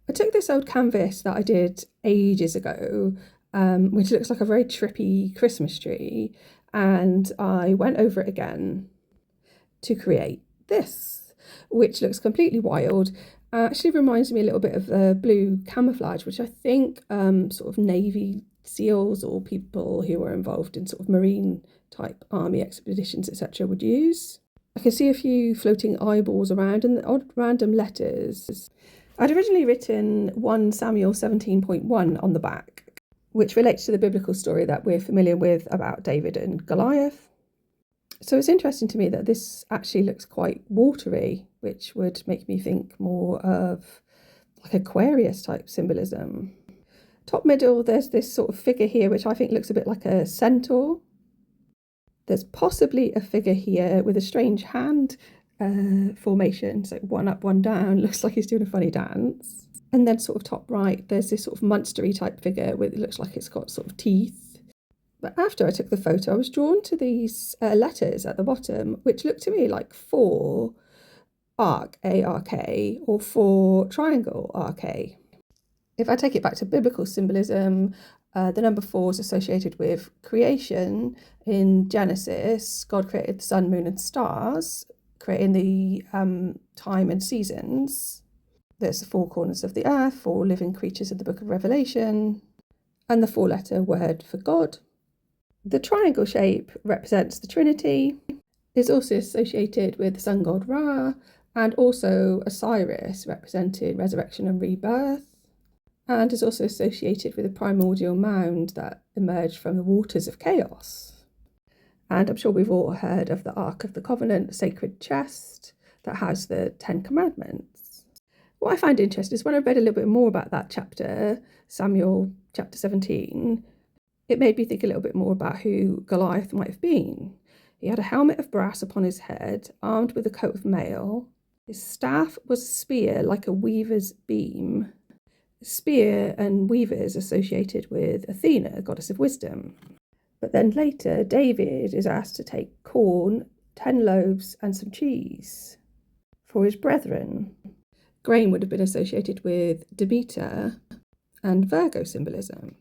I took this old canvas that I did ages ago, which looks like a very trippy Christmas tree, and I went over it again to create this, which looks completely wild. Actually reminds me a little bit of the blue camouflage, which I think sort of Navy SEALs or people who were involved in sort of marine type army expeditions, etc., would use. I can see a few floating eyeballs around and odd random letters. I'd originally written 1 Samuel 17.1 on the back, which relates to the biblical story that we're familiar with about David and Goliath. So it's interesting to me that this actually looks quite watery, which would make me think more of like Aquarius type symbolism. Top middle, there's this sort of figure here, which I think looks a bit like a centaur. There's possibly a figure here with a strange hand formation, so one up, one down, looks like he's doing a funny dance. And then sort of top right, there's this sort of monstery type figure with, it looks like it's got sort of teeth. But after I took the photo, I was drawn to these letters at the bottom, which looked to me like 4 arc, A-R-K, or 4 triangle, R-K. If I take it back to biblical symbolism, the number 4 is associated with creation. In Genesis, God created the sun, moon, and stars, creating the time and seasons. There's the 4 corners of the earth, 4 living creatures in the book of Revelation, and the 4-letter word for God. The triangle shape represents the Trinity, is also associated with the sun god Ra, and also Osiris, represented resurrection and rebirth, and is also associated with a primordial mound that emerged from the waters of chaos. And I'm sure we've all heard of the Ark of the Covenant, sacred chest that has the 10 Commandments. What I find interesting is when I read a little bit more about that chapter, Samuel chapter 17, it made me think a little bit more about who Goliath might have been. He had a helmet of brass upon his head, armed with a coat of mail. His staff was a spear like a weaver's beam. Spear and weavers associated with Athena, goddess of wisdom. But then later, David is asked to take corn, 10 loaves, and some cheese for his brethren. Grain would have been associated with Demeter and Virgo symbolism.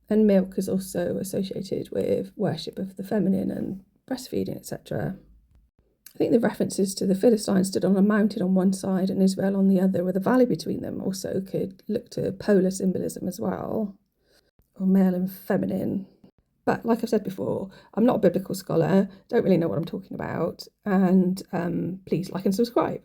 And milk is also associated with worship of the feminine and breastfeeding, etc. I think the references to the Philistines stood on a mountain on one side and Israel on the other, with a valley between them, also could look to polar symbolism as well, or male and feminine. But like I've said before, I'm not a biblical scholar, don't really know what I'm talking about, and please like and subscribe.